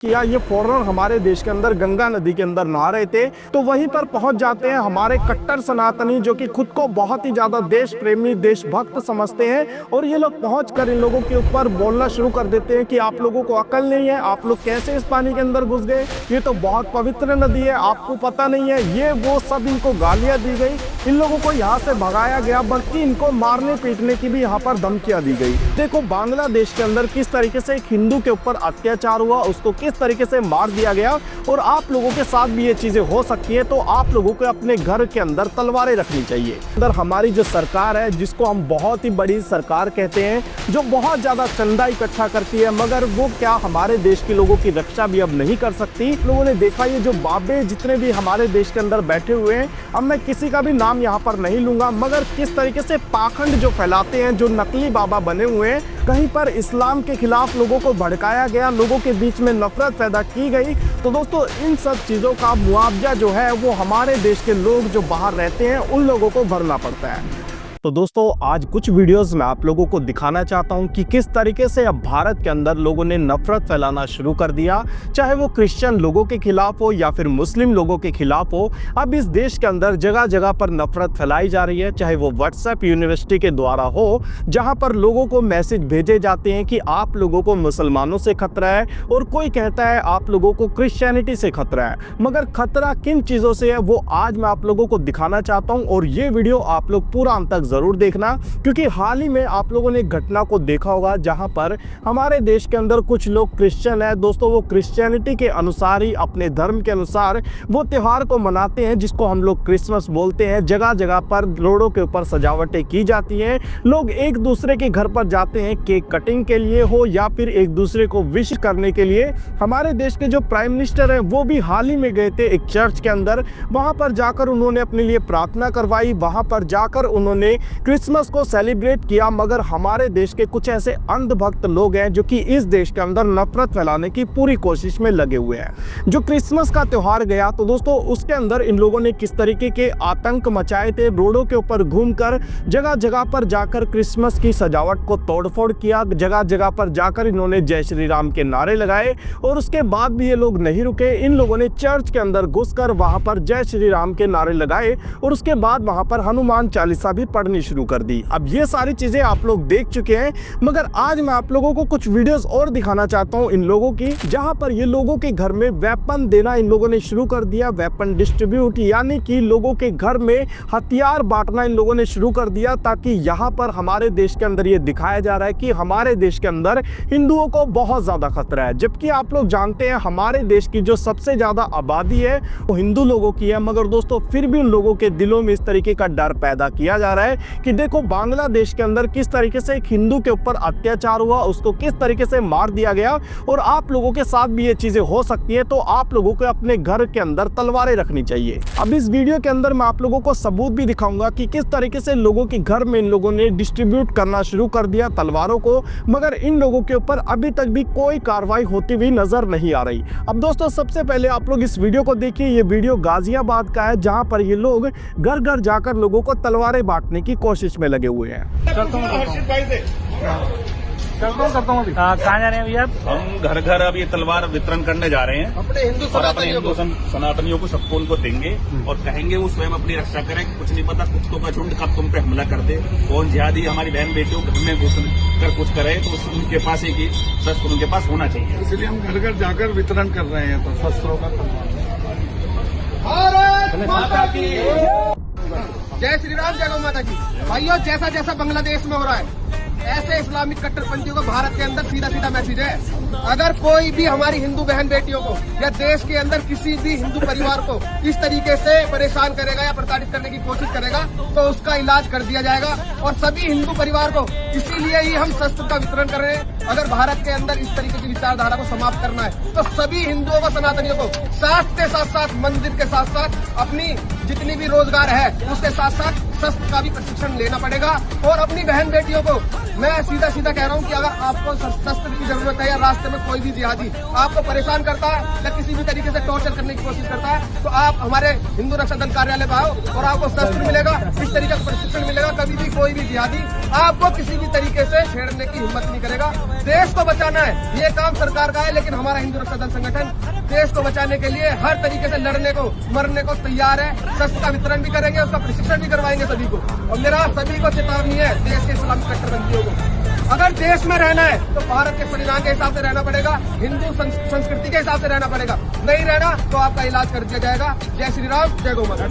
किया। ये फॉरेनर हमारे देश के अंदर गंगा नदी के अंदर नहा रहे थे, तो वहीं पर पहुंच जाते हैं हमारे कट्टर सनातनी जो कि खुद को बहुत ही ज्यादा देश प्रेमी देशभक्त समझते हैं, और ये लोग पहुंचकर इन लोगों के ऊपर बोलना शुरू कर देते हैं कि आप लोगों को अकल नहीं है, आप लोग कैसे इस पानी के अंदर घुस गए, ये तो बहुत पवित्र नदी है, आपको पता नहीं है। ये वो सब इनको गालियां दी गई, इन लोगों को यहाँ से भगाया गया, बल्कि इनको मारने पीटने की भी यहाँ पर धमकियां दी गई। देखो बांग्लादेश के अंदर किस तरीके से एक हिंदू के ऊपर अत्याचार हुआ, उसको किस तरीके से मार दिया गया, और आप लोगों के साथ भी ये चीजें हो सकती है। तो आप लोगों को अपने घर के अंदर तलवारें रखनी चाहिए। अंदर हमारी जो सरकार है, जिसको हम बहुत ही बड़ी सरकार कहते हैं, जो बहुत ज्यादा चंदा इकट्ठा करती है, मगर वो क्या हमारे देश के लोगों की रक्षा भी अब नहीं कर सकती। लोगों ने देखा ये जो बाबे जितने भी हमारे देश के अंदर बैठे हुए हैं, अब मैं किसी का भी नाम यहाँ पर नहीं लूंगा, मगर किस तरीके से पाखंड जो फैलाते हैं, जो नकली बाबा बने हुए हैं, कहीं पर इस्लाम के खिलाफ लोगों को भड़काया गया, लोगों के बीच में नफरत पैदा की गई। तो दोस्तों इन सब चीज़ों का मुआवजा जो है वो हमारे देश के लोग जो बाहर रहते हैं उन लोगों को भरना पड़ता है। तो दोस्तों आज कुछ वीडियोस में आप लोगों को दिखाना चाहता हूं कि किस तरीके से अब भारत के अंदर लोगों ने नफरत फैलाना शुरू कर दिया, चाहे वो क्रिश्चियन लोगों के खिलाफ हो या फिर मुस्लिम लोगों के खिलाफ हो। अब इस देश के अंदर जगह जगह पर नफरत फैलाई जा रही है, चाहे वो व्हाट्सएप यूनिवर्सिटी के द्वारा हो, जहां पर लोगों को मैसेज भेजे जाते हैं कि आप लोगों को मुसलमानों से खतरा है, और कोई कहता है आप लोगों को क्रिश्चियनिटी से खतरा है। मगर खतरा किन चीज़ों से है वो आज मैं आप लोगों को दिखाना चाहता हूँ, और ये वीडियो आप लोग पूरा अंत तक जरूर देखना, क्योंकि हाल ही में आप लोगों ने एक घटना को देखा होगा जहां पर हमारे देश के अंदर कुछ लोग क्रिश्चियन है। दोस्तों वो क्रिश्चियनिटी के अनुसार ही, अपने धर्म के अनुसार वो त्योहार को मनाते हैं, जिसको हम लोग क्रिसमस बोलते हैं। जगह जगह पर रोडों के ऊपर सजावटें की जाती हैं, लोग एक दूसरे के घर पर जाते हैं केक कटिंग के लिए हो या फिर एक दूसरे को विश करने के लिए। हमारे देश के जो प्राइम मिनिस्टर है वो भी हाल ही में गए थे एक चर्च के अंदर, वहां पर जाकर उन्होंने अपने लिए प्रार्थना करवाई, वहां पर जाकर उन्होंने क्रिसमस को सेलिब्रेट किया। मगर हमारे देश के कुछ ऐसे अंधभक्त लोग हैं जो कि इस देश के अंदर नफरत फैलाने की पूरी कोशिश में लगे हुए हैं। जो क्रिसमस का त्योहार गया तो दोस्तों उसके अंदर इन लोगों ने किस तरीके के आतंक मचाए थे, रोडों के ऊपर घूमकर जगह जगह पर जाकर क्रिसमस की सजावट को तोड़फोड़ किया, जगह जगह पर जाकर इन्होंने जय श्री राम के नारे लगाए, और उसके बाद भी ये लोग नहीं रुके। इन लोगों ने चर्च के अंदर घुसकर वहां पर जय श्री राम के नारे लगाए, और उसके बाद वहां पर हनुमान चालीसा भी पढ़नी शुरू कर दी। अब ये सारी चीजें आप लोग देख चुके हैं, मगर आज मैं आप लोगों को कुछ वीडियोस और दिखाना चाहता हूं इन लोगों की, जहां पर ये लोगों के घर में वेपन देना इन लोगों ने शुरू कर दिया, वेपन डिस्ट्रीब्यूट, यानी कि लोगों के घर में हथियार बांटना इन लोगों ने शुरू कर दिया, ताकि यहाँ पर हमारे देश के अंदर ये दिखाया जा रहा है कि हमारे देश के अंदर हिंदुओं को बहुत ज्यादा खतरा है। जबकि आप लोग जानते हैं हमारे देश की जो सबसे ज्यादा आबादी है वो हिंदू लोगों की है, मगर दोस्तों फिर भी उन लोगों के दिलों में इस तरीके का डर पैदा किया जा रहा है कि देखो बांग्लादेश के अंदर किस तरीके से एक हिंदू के ऊपर अत्याचार हुआ, उसको किस तरीके से मार दिया गया, और आप लोगों के साथ भी ये चीजें हो सकती है। तो आप लोगों को अपने घर के अंदर तलवारें रखनी चाहिए। अब इस वीडियो के अंदर मैं आप लोगों को सबूत भी दिखाऊंगा कि किस तरीके से लोगों के घर में इन लोगों ने डिस्ट्रीब्यूट करना शुरू कर दिया तलवारों को, मगर इन लोगों के ऊपर अभी तक भी कोई कार्रवाई होती हुई नजर नहीं आ रही। अब दोस्तों सबसे पहले आप लोग इस वीडियो को देखिए। ये वीडियो गाजियाबाद का है, जहां पर ये लोग घर घर जाकर लोगों को तलवारें बांटने की कोशिश में लगे हुए हैं। करता हूँ अभी। कहाँ जा रहे हैं भैया? हम घर घर अब ये तलवार वितरण करने जा रहे हैं अपने हिंदू सनातनियों को सबको उनको देंगे, और कहेंगे वो स्वयं अपनी रक्षा करें। कुछ नहीं पता कुत्तों का झुंड कब तुम पे हमला कर दे, कौन जिहादी हमारी बहन बेटियों घर में घुस कर कुछ करे, तो उनके पास एक ही शस्त्र उनके पास होना चाहिए। इसलिए हम घर घर जाकर वितरण कर रहे हैं तो शस्त्रों का। जय श्री राम, जय गौ माता की। भाइयों जैसा जैसा बांग्लादेश में हो रहा है, ऐसे इस्लामिक कट्टरपंथियों को भारत के अंदर सीधा सीधा मैसेज है। अगर कोई भी हमारी हिंदू बहन बेटियों को या देश के अंदर किसी भी हिंदू परिवार को इस तरीके से परेशान करेगा या प्रताड़ित करने की कोशिश करेगा तो उसका इलाज कर दिया जाएगा। और सभी हिंदू परिवार को इसीलिए ही हम शस्त्र का वितरण कर रहे हैं। अगर भारत के अंदर इस तरीके की विचारधारा को समाप्त करना है तो सभी हिंदुओं को, सनातनियों को शास्त्र के साथ साथ, मंदिर के साथ साथ, अपनी जितनी भी रोजगार है उसके साथ साथ शस्त्र का भी प्रशिक्षण लेना पड़ेगा। और अपनी बहन बेटियों को मैं सीधा सीधा कह रहा हूँ कि अगर आपको शस्त्र की जरूरत है या रास्ते में कोई भी जिहादी आपको परेशान करता है या किसी भी तरीके से टॉर्चर करने की कोशिश करता है, तो आप हमारे हिंदू रक्षा दल कार्यालय में आओ और आपको शस्त्र मिलेगा, इस तरीके का प्रशिक्षण मिलेगा। कभी भी कोई भी जिहादी आपको किसी भी तरीके से छेड़ने की हिम्मत नहीं करेगा। देश को बचाना है, ये काम सरकार का है, लेकिन हमारा हिंदू रक्षा दल संगठन देश को बचाने के लिए हर तरीके से लड़ने को मरने को तैयार है। शस्त्र का वितरण भी करेंगे, उसका प्रशिक्षण भी करवाएंगे सभी को। और मेरा सभी को चेतावनी है देश के इस्लामिक कट्टरपंथियों को, अगर देश में रहना है तो भारत के संविधान के हिसाब से रहना पड़ेगा, हिंदू संस्कृति के हिसाब से रहना पड़ेगा। नहीं रहना तो आपका इलाज कर दिया जाएगा। जय श्री राम, जय गौ माता।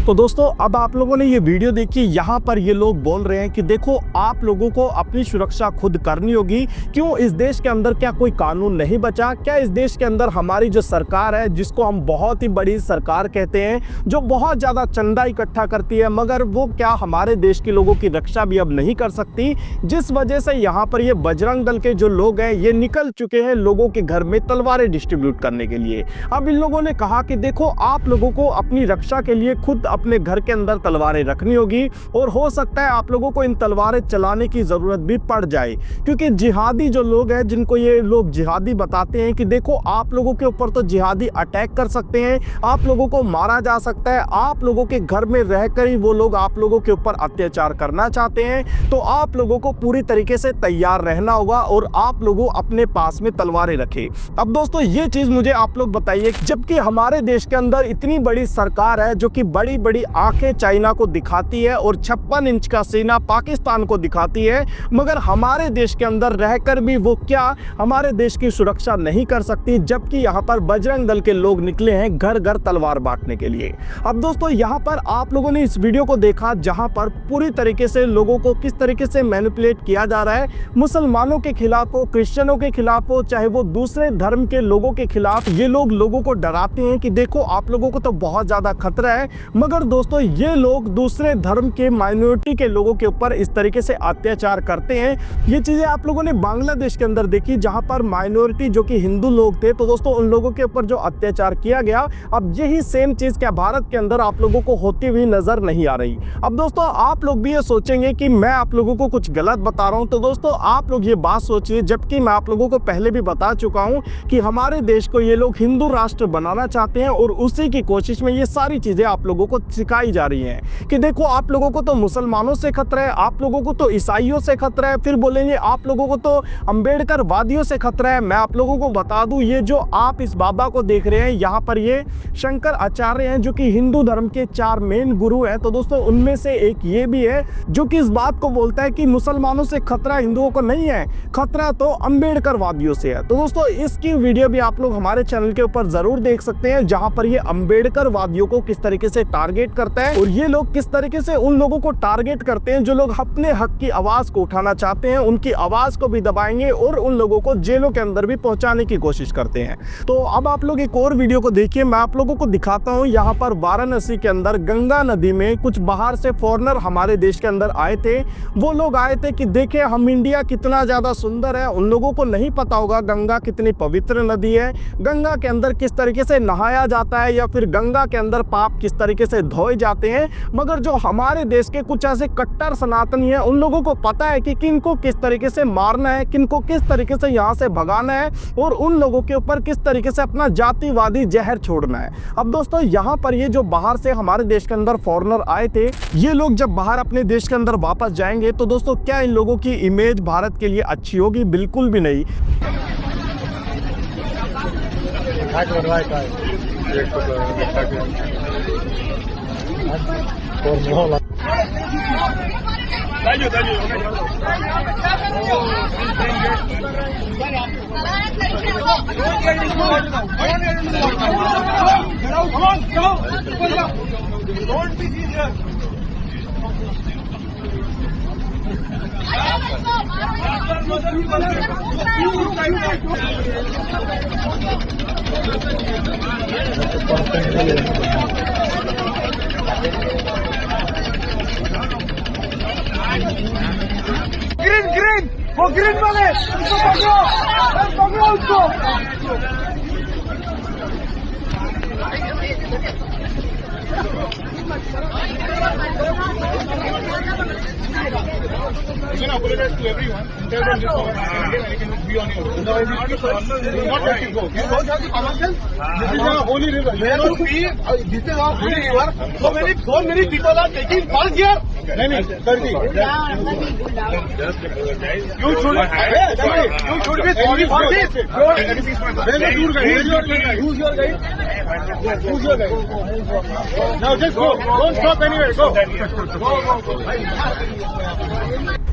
तो दोस्तों, अब आप लोगों ने ये वीडियो देखी, यहाँ पर ये लोग बोल रहे हैं कि देखो आप लोगों को अपनी सुरक्षा खुद करनी होगी। क्यों? इस देश के अंदर क्या कोई कानून नहीं बचा? क्या इस देश के अंदर हमारी जो सरकार है, जिसको हम बहुत ही बड़ी सरकार कहते हैं, जो बहुत ज्यादा चंदा इकट्ठा करती है, मगर वो क्या हमारे देश के लोगों की रक्षा भी अब नहीं कर सकती? जिस वजह से यहाँ पर ये बजरंग दल के जो लोग हैं ये निकल चुके हैं लोगों के घर में तलवारें डिस्ट्रीब्यूट करने के लिए। अब इन लोगों ने कहा कि देखो आप लोगों को अपनी रक्षा के लिए खुद अपने घर के अंदर तलवारें रखनी होगी, और हो सकता है आप लोगों को इन तलवारें चलाने की जरूरत भी पड़ जाए, क्योंकि जिहादी जो लोग हैं, जिनको ये लोग जिहादी बताते हैं कि देखो आप लोगों के ऊपर तो जिहादी अटैक कर सकते हैं, आप लोगों को मारा जा सकता है, आप लोगों के घर में रहकर ही वो लोग आप लोगों के ऊपर अत्याचार करना चाहते हैं, तो आप लोगों को पूरी तरीके से तैयार रहना होगा और आप लोगों अपने पास में तलवारें रखें। अब दोस्तों ये चीज मुझे आप लोग बताइए, जबकि हमारे देश के अंदर इतनी बड़ी सरकार है जो कि बड़ी बड़ी आंखें चाइना को दिखाती है और 56 इंच का सीना पाकिस्तान को दिखाती है, मगर हमारे देश के अंदर रहकर भी वो क्या हमारे देश की सुरक्षा नहीं कर सकती, जबकि यहाँ पर बजरंग दल के लोग निकले हैं घर घर तलवार बांटने के लिए। अब दोस्तों यहाँ पर आप लोगों ने इस वीडियो को देखा जहाँ पर पूरी तरीके से लोगों को किस तरीके से मैनिपुलेट किया जा रहा है, मुसलमानों के खिलाफ हो, क्रिश्चियनों के खिलाफ हो, चाहे वो दूसरे धर्म के लोगों के खिलाफ, ये लोग लोगों को डराते हैं कि देखो आप लोगों को तो बहुत ज्यादा खतरा है, मगर दोस्तों ये लोग दूसरे धर्म के माइनॉरिटी के लोगों के ऊपर इस तरीके से अत्याचार करते हैं। ये चीजें आप लोगों ने बांग्लादेश के अंदर देखी, जहां पर माइनॉरिटी जो कि हिंदू लोग थे, तो दोस्तों उन लोगों के ऊपर जो अत्याचार किया गया, अब यही सेम चीज क्या भारत के अंदर आप लोगों को होती हुई नजर नहीं आ रही। अब दोस्तों आप लोग भी ये सोचेंगे कि मैं आप लोगों को कुछ गलत बता रहा हूं, तो दोस्तों आप लोग ये बात सोचिए, जबकि मैं आप लोगों को पहले भी बता चुका हूं कि हमारे देश को ये लोग हिंदू राष्ट्र बनाना चाहते हैं, और उसी की कोशिश में ये सारी चीजें आप लोगों को सिखाई जा रही हैं कि देखो आप लोगों को तो मुसलमानों से खतरा है, आप लोगों को तो ईसाइयों से खतरा है, फिर बोलेंगे आप लोगों को तो अंबेडकर वादियों से खतरा है। मैं आप लोगों को बता दूं, ये जो आप इस बाबा को देख रहे हैं, यहाँ पर ये शंकर आचार्य हैं जो कि हिंदू धर्म के 4 मेन गुरु हैं। तो दोस्तों उनमें से एक ये भी है जो कि इस बात को बोलता है कि मुसलमानों से खतरा हिंदुओं को नहीं है, खतरा तो अंबेडकर वादियों से है। तो दोस्तों इसकी वीडियो भी आप लोग हमारे चैनल के ऊपर जरूर देख सकते हैं, जहां पर ये अंबेडकर वादियों को किस तरीके से टारगेट करता है, और ये लोग किस तरीके से उन लोगों को टारगेट करते हैं जो लोग अपने हक की आवाज को उठाना चाहते हैं, उनकी आवाज को भी दबाएंगे और उन लोगों को जेलों के अंदर भी पहुंचाने की कोशिश करते हैं। तो अब आप लोग एक और वीडियो को देखिए, मैं आप लोगों को दिखाता हूं। यहाँ पर वाराणसी के अंदर गंगा नदी में कुछ बाहर से फॉरेनर हमारे देश के अंदर आए थे। वो लोग आए थे कि देखे हम इंडिया कितना ज्यादा सुंदर है। उन लोगों को नहीं पता होगा गंगा कितनी पवित्र नदी है, गंगा के अंदर किस तरीके से नहाया जाता है, या फिर गंगा के अंदर पाप किस तरीके से धोए जाते हैं। मगर जो हमारे देश के कुछ ऐसे कट्टर सनातनी हैं, उन लोगों को पता है कि किनको किस तरीके से मारना है, किनको किस तरीके से यहाँ से भगाना है, और उन लोगों के ऊपर किस तरीके से अपना जातिवादी जहर छोड़ना है। अब दोस्तों यहाँ पर ये जो बाहर से हमारे देश के अंदर फॉरेनर आए थे, ये लोग जब बाहर अपने देश के अंदर वापस जाएंगे तो दोस्तों क्या इन लोगों की इमेज भारत के लिए अच्छी होगी? बिल्कुल भी नहीं। ग्रीन ग्रीन, वो ग्रीन वाले उसको पकड़ो उसको। You can apologize to everyone. Tell them this I can be on your own. No, it is not let it go. You don't have the common sense. This is a holy river. You cannot be. This is our holy river. So many people are taking part here. No, Sirji. You should. You should be sorry for this. Where is your guide? Who's your guide? Who's your guide? Now just go. Don't stop anywhere. Go.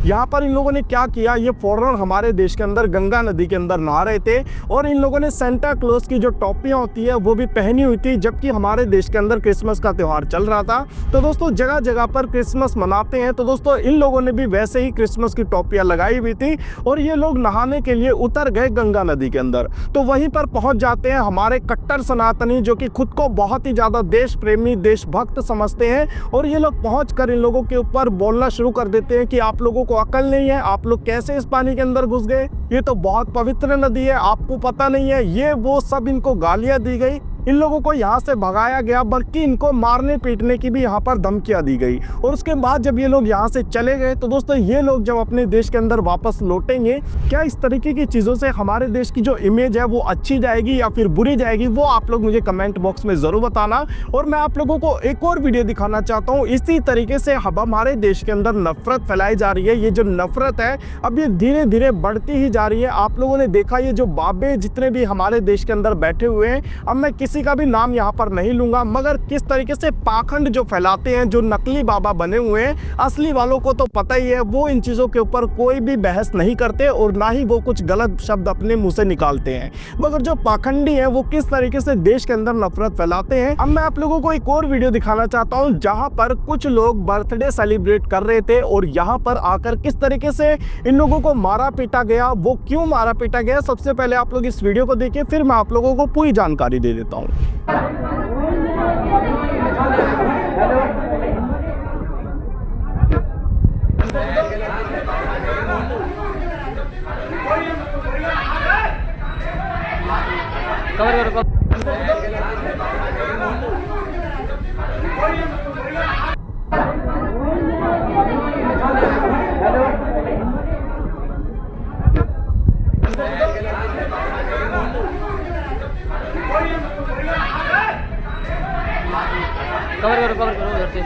यहाँ पर इन लोगों ने क्या किया, ये foreigner हमारे देश के अंदर गंगा नदी के अंदर नहा रहे थे और इन लोगों ने सेंटा क्लॉज की जो टोपियां होती है वो भी पहनी हुई थी, जबकि हमारे देश के अंदर क्रिसमस का त्यौहार चल रहा था। तो दोस्तों जगह जगह पर क्रिसमस मनाते हैं, तो दोस्तों इन लोगों ने भी वैसे ही क्रिसमस की टोपियां लगाई हुई थी और ये लोग नहाने के लिए उतर गए गंगा नदी के अंदर। तो वहीं पर पहुंच जाते हैं हमारे कट्टर सनातनी जो कि खुद को बहुत ही ज़्यादा देश प्रेमी देशभक्त समझते हैं और ये लोग पहुँच कर इन लोगों के ऊपर बोलना शुरू कर देते हैं कि आप लोगों को अकल नहीं है, आप लोग कैसे इस पानी के अंदर घुस गए, ये तो बहुत पवित्र नदी है, आपको पता नहीं है। ये वो सब इनको गालियां दी गई, इन लोगों को यहाँ से भगाया गया, बल्कि इनको मारने पीटने की भी यहाँ पर धमकियाँ दी गई। और उसके बाद जब ये लोग यहाँ से चले गए तो दोस्तों ये लोग जब अपने देश के अंदर वापस लौटेंगे, क्या इस तरीके की चीज़ों से हमारे देश की जो इमेज है वो अच्छी जाएगी या फिर बुरी जाएगी, वो आप लोग मुझे कमेंट बॉक्स में ज़रूर बताना। और मैं आप लोगों को एक और वीडियो दिखाना चाहता हूँ। इसी तरीके से अब हमारे देश के अंदर नफरत फैलाई जा रही है। ये जो नफरत है अब ये धीरे धीरे बढ़ती ही जा रही है। आप लोगों ने देखा ये जो बाबे जितने भी हमारे देश के अंदर बैठे हुए हैं, अब मैं किसी का भी नाम यहाँ पर नहीं लूंगा, मगर किस तरीके से पाखंड जो फैलाते हैं, जो नकली बाबा बने हुए हैं, असली वालों को तो पता ही है, वो इन चीज़ों के ऊपर कोई भी बहस नहीं करते और ना ही वो कुछ गलत शब्द अपने मुंह से निकालते हैं। मगर जो पाखंडी है वो किस तरीके से देश के अंदर नफरत फैलाते हैं। अब मैं आप लोगों को एक और वीडियो दिखाना चाहता हूँ जहाँ पर कुछ लोग बर्थडे सेलिब्रेट कर रहे थे और यहाँ पर आकर किस तरीके से इन लोगों को मारा पीटा गया। वो क्यों मारा पीटा गया, सबसे पहले आप लोग इस वीडियो को देखिए, फिर मैं आप लोगों को पूरी जानकारी दे देता हूँ। कवर करो उधर से।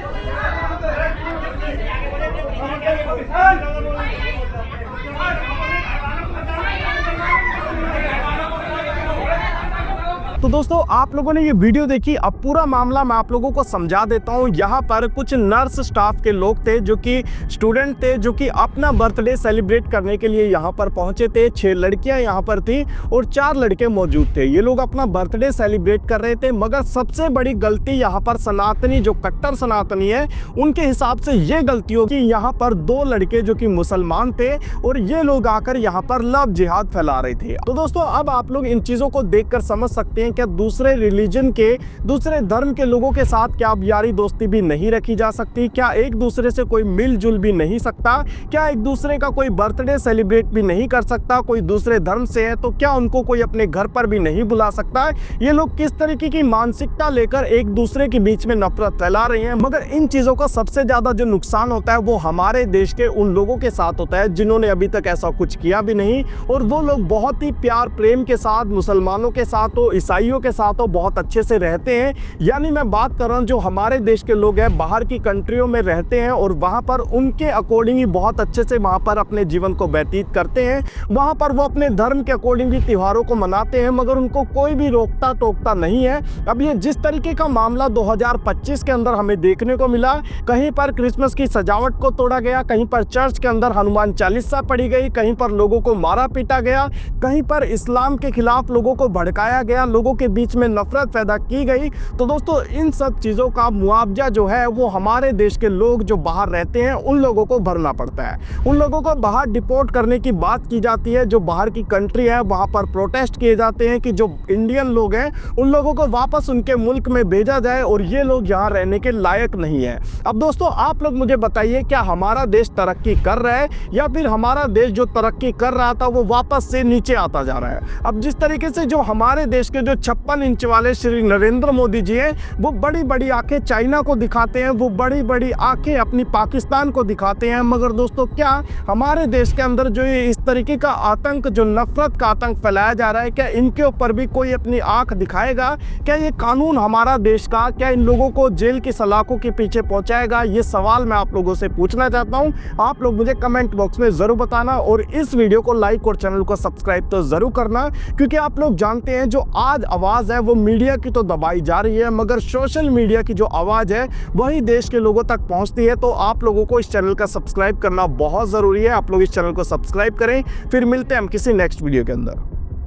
तो दोस्तों आप लोगों ने ये वीडियो देखी, अब पूरा मामला मैं आप लोगों को समझा देता हूँ। यहाँ पर कुछ नर्स स्टाफ के लोग थे जो कि स्टूडेंट थे, जो कि अपना बर्थडे सेलिब्रेट करने के लिए यहाँ पर पहुँचे थे। 6 लड़कियाँ यहाँ पर थी और 4 लड़के मौजूद थे। ये लोग अपना बर्थडे सेलिब्रेट कर रहे थे, मगर सबसे बड़ी गलती यहाँ पर सनातनी जो कट्टर सनातनी है उनके हिसाब से ये गलती हो कि यहाँ पर 2 लड़के जो कि मुसलमान थे और ये लोग आकर यहाँ पर लव जिहाद फैला रहे थे। तो दोस्तों अब आप लोग इन चीज़ों को देख कर समझ सकते हैं क्या दूसरे रिलीजन के, दूसरे धर्म के लोगों के साथ क्या अब यारी दोस्ती भी नहीं रखी जा सकती? क्या एक दूसरे से कोई मिलजुल भी नहीं सकता? क्या एक दूसरे का कोई बर्थडे सेलिब्रेट भी नहीं कर सकता? कोई दूसरे धर्म से है तो क्या उनको कोई अपने घर पर भी नहीं बुला सकता? ये लोग किस तरीके की मानसिकता लेकर एक दूसरे के बीच में नफरत फैला रहे हैं। मगर इन चीज़ों का सबसे ज़्यादा जो नुकसान होता है वो हमारे देश के उन लोगों के साथ होता है जिन्होंने अभी तक ऐसा कुछ किया भी नहीं, और वो लोग बहुत ही प्यार प्रेम के साथ मुसलमानों के साथ हो, ईसाइयों के साथ हो, बहुत अच्छे से रहते हैं। यानी मैं बात कर रहा हूँ जो हमारे देश के लोग हैं बाहर की कंट्रियों में रहते हैं और वहाँ पर उनके अकॉर्डिंग ही बहुत अच्छे से वहाँ पर अपने जीवन को व्यतीत करते हैं। वहाँ पर वो अपने धर्म के अकॉर्डिंग ही त्योहारों को मनाते हैं, मगर उनको कोई भी रोकता टोकता नहीं है। अब ये जिस तरीके का मामला 2025 के अंदर हमें देखने को मिला, कहीं पर क्रिसमस की सजावट को तोड़ा गया, कहीं पर चर्च के अंदर हनुमान चालीसा पढ़ी गई, कहीं पर लोगों को मारा पीटा गया, कहीं पर इस्लाम के खिलाफ लोगों को भड़काया गया, लोगों के बीच में नफरत पैदा की गई। तो दोस्तों इन सब चीज़ों का मुआवजा जो है वो हमारे देश के लोग जो बाहर रहते हैं उन लोगों को भरना पड़ता है। उन लोगों को बाहर डिपोर्ट करने की बात की जाती है। जो बाहर की कंट्री है वहाँ पर प्रोटेस्ट किए जाते हैं कि जो इंडियन लोग हैं उन लोगों को वापस उनके मुल्क में भेजा जाए और ये लोग यहाँ रहने के लायक नहीं है। अब दोस्तों आप लोग मुझे बताइए, क्या हमारा देश तरक्की कर रहा है या फिर हमारा देश जो तरक्की कर रहा था वो वापस से नीचे आता जा रहा है? अब जिस तरीके से जो हमारे देश के जो 56 इंच वाले श्री नरेंद्र मोदी जी हैं, वो बड़ी बड़ी आंखें चाइना को दिखाते हैं, वो बड़ी बड़ी आंखें अपनी पाकिस्तान को दिखाते हैं। मगर दोस्तों क्या हमारे देश के अंदर जो ये इस तरीके का आतंक, जो नफरत का आतंक फैलाया जा रहा है, क्या इनके ऊपर भी कोई अपनी आंख दिखाएगा? क्या ये कानून हमारा देश का, क्या इन लोगों को जेल की सलाखों के पीछे पहुंचाएगा? ये सवाल मैं आप लोगों से पूछना चाहता हूं। आप लोग मुझे कमेंट बॉक्स में जरूर बताना और इस वीडियो को लाइक और चैनल को सब्सक्राइब तो जरूर करना, क्योंकि आप लोग जानते हैं जो आज आवाज है वो मीडिया की तो दबाई जा रही है, मगर सोशल मीडिया की जो आवाज है वही देश के लोगों तक पहुंचती है। तो आप लोगों को इस चैनल का सब्सक्राइब करना बहुत जरूरी है। आप लोग इस चैनल को सब्सक्राइब करें। फिर मिलते हैं हम किसी नेक्स्ट वीडियो के अंदर।